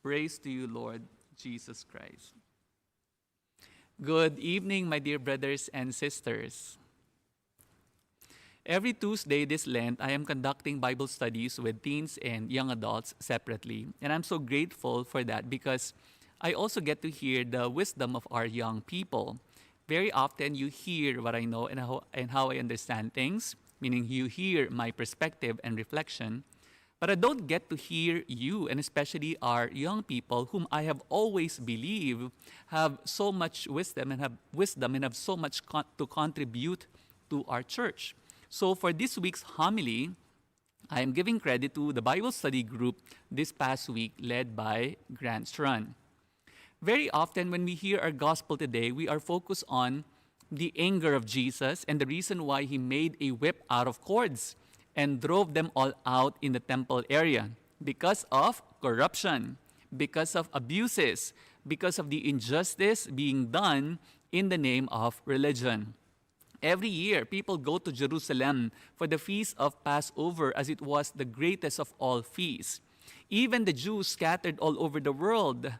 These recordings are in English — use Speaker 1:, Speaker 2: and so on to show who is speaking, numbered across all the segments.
Speaker 1: Praise to you, Lord Jesus Christ. Good evening, my dear brothers and sisters. Every Tuesday this Lent, I am conducting Bible studies with teens and young adults separately. And I'm so grateful for that because I also get to hear the wisdom of our young people. Very often you hear what I know and how I understand things, meaning you hear my perspective and reflection. But I don't get to hear you, and especially our young people, whom I have always believed have so much wisdom and have so much to contribute to our church. So for this week's homily, I am giving credit to the Bible study group this past week led by Grant Strun. Very often when we hear our gospel today, we are focused on the anger of Jesus and the reason why he made a whip out of cords and drove them all out in the temple area because of corruption, because of abuses, because of the injustice being done in the name of religion. Every year, people go to Jerusalem for the feast of Passover as it was the greatest of all feasts. Even the Jews scattered all over the world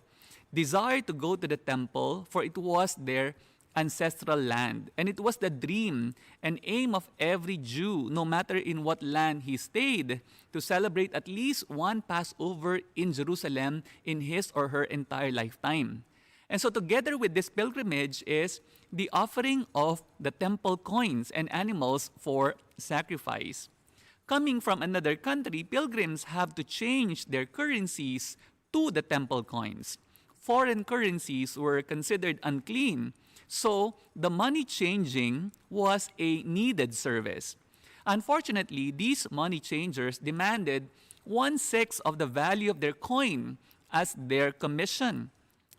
Speaker 1: desired to go to the temple, for it was their ancestral land. And it was the dream and aim of every Jew, no matter in what land he stayed, to celebrate at least one Passover in Jerusalem in his or her entire lifetime. And so together with this pilgrimage is the offering of the temple coins and animals for sacrifice. Coming from another country, pilgrims have to change their currencies to the temple coins. Foreign currencies were considered unclean, so the money changing was a needed service. Unfortunately, these money changers demanded 1/6 of the value of their coin as their commission,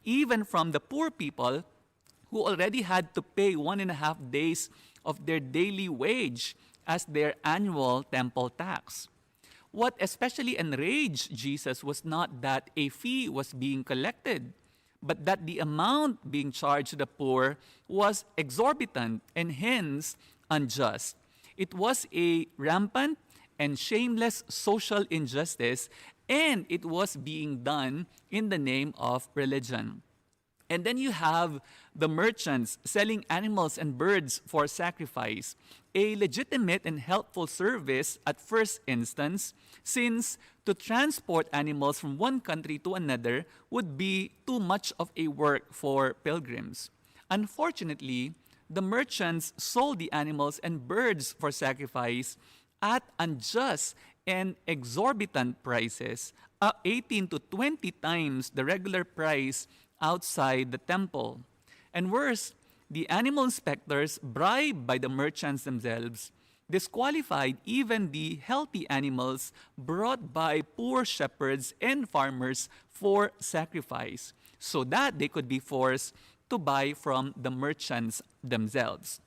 Speaker 1: even from the poor people who already had to pay 1.5 days of their daily wage as their annual temple tax. What especially enraged Jesus was not that a fee was being collected, but that the amount being charged to the poor was exorbitant and hence unjust. It was a rampant and shameless social injustice, and it was being done in the name of religion. And then you have the merchants selling animals and birds for sacrifice, a legitimate and helpful service at first instance, since to transport animals from one country to another would be too much of a work for pilgrims. Unfortunately, the merchants sold the animals and birds for sacrifice at unjust and exorbitant prices, 18 to 20 times the regular price outside the temple. And worse, the animal inspectors, bribed by the merchants themselves, disqualified even the healthy animals brought by poor shepherds and farmers for sacrifice, so that they could be forced to buy from the merchants themselves.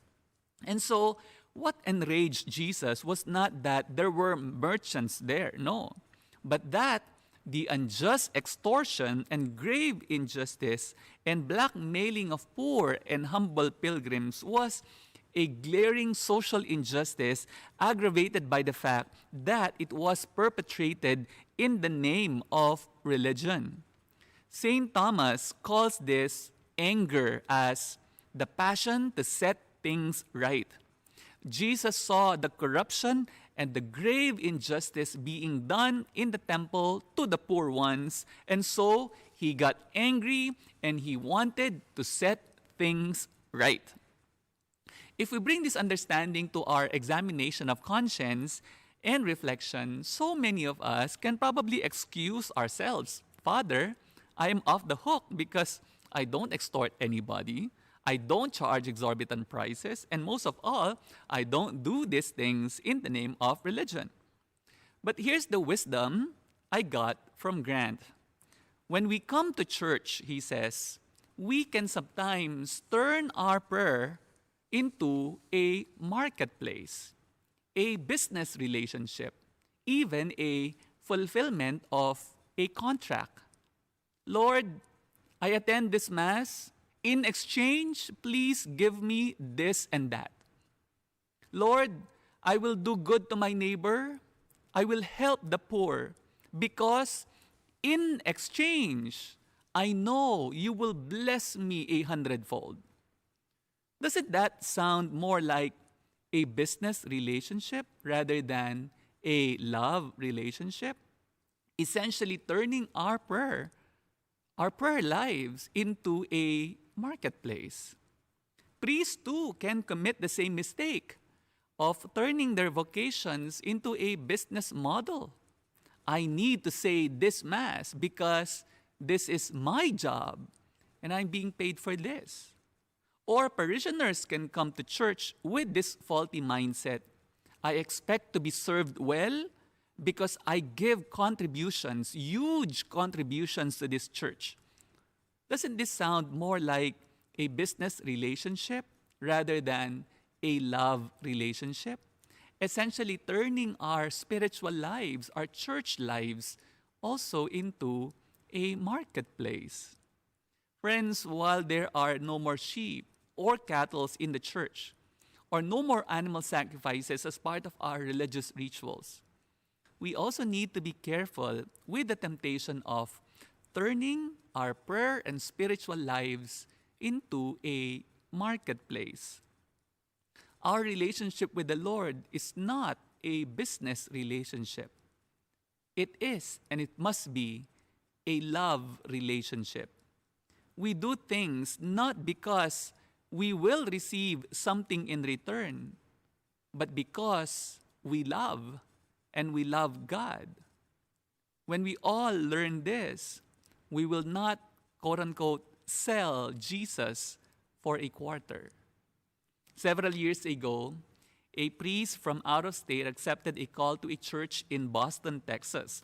Speaker 1: And so, what enraged Jesus was not that there were merchants there, no, but that the unjust extortion and grave injustice and blackmailing of poor and humble pilgrims was a glaring social injustice aggravated by the fact that it was perpetrated in the name of religion. St. Thomas calls this anger as the passion to set things right. Jesus saw the corruption and the grave injustice being done in the temple to the poor ones, and so he got angry and he wanted to set things right. If we bring this understanding to our examination of conscience and reflection, so many of us can probably excuse ourselves. Father, I am off the hook because I don't extort anybody. I don't charge exorbitant prices, and most of all, I don't do these things in the name of religion. But here's the wisdom I got from Grant. When we come to church, he says, we can sometimes turn our prayer into a marketplace, a business relationship, even a fulfillment of a contract. Lord, I attend this Mass. In exchange, please give me this and that. Lord, I will do good to my neighbor. I will help the poor because in exchange, I know you will bless me 100-fold. Doesn't that sound more like a business relationship rather than a love relationship? Essentially turning our prayer lives into a marketplace. Priests too can commit the same mistake of turning their vocations into a business model. I need to say this Mass because this is my job and I'm being paid for this. Or parishioners can come to church with this faulty mindset. I expect to be served well because I give contributions, huge contributions to this church. Doesn't this sound more like a business relationship rather than a love relationship? Essentially turning our spiritual lives, our church lives, also into a marketplace. Friends, while there are no more sheep or cattle in the church, or no more animal sacrifices as part of our religious rituals, we also need to be careful with the temptation of turning our prayer and spiritual lives into a marketplace. Our relationship with the Lord is not a business relationship. It is, and it must be, a love relationship. We do things not because we will receive something in return, but because we love and we love God. When we all learn this, we will not, quote unquote, sell Jesus for a quarter. Several years ago, a priest from out of state accepted a call to a church in Boston, Texas.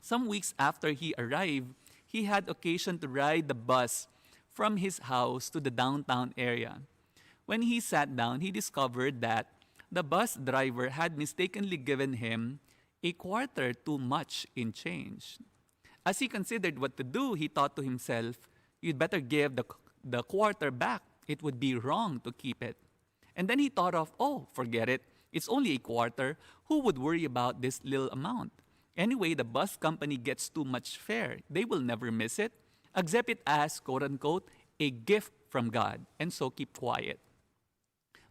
Speaker 1: Some weeks after he arrived, he had occasion to ride the bus from his house to the downtown area. When he sat down, he discovered that the bus driver had mistakenly given him a quarter too much in change. As he considered what to do, he thought to himself, you'd better give the quarter back. It would be wrong to keep it. And then he thought of, oh, forget it. It's only a quarter. Who would worry about this little amount? Anyway, the bus company gets too much fare. They will never miss it. Accept it as, quote unquote, a gift from God, and so keep quiet.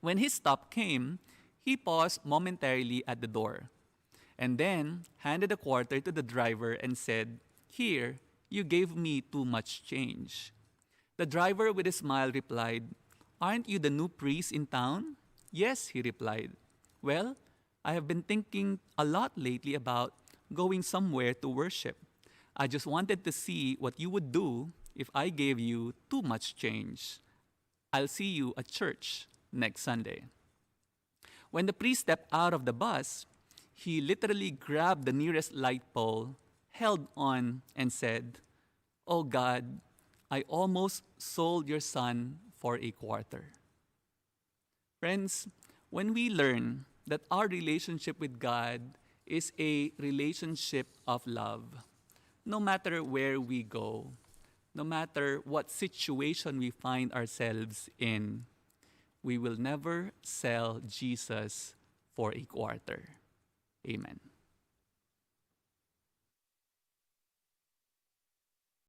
Speaker 1: When his stop came, he paused momentarily at the door and then handed a quarter to the driver and said, here, you gave me too much change. The driver with a smile replied, aren't you the new priest in town? Yes, he replied. Well, I have been thinking a lot lately about going somewhere to worship. I just wanted to see what you would do if I gave you too much change. I'll see you at church next Sunday. When the priest stepped out of the bus, he literally grabbed the nearest light pole, held on, and said, oh God, I almost sold your son for a quarter. Friends, when we learn that our relationship with God is a relationship of love, no matter where we go, no matter what situation we find ourselves in, we will never sell Jesus for a quarter. Amen.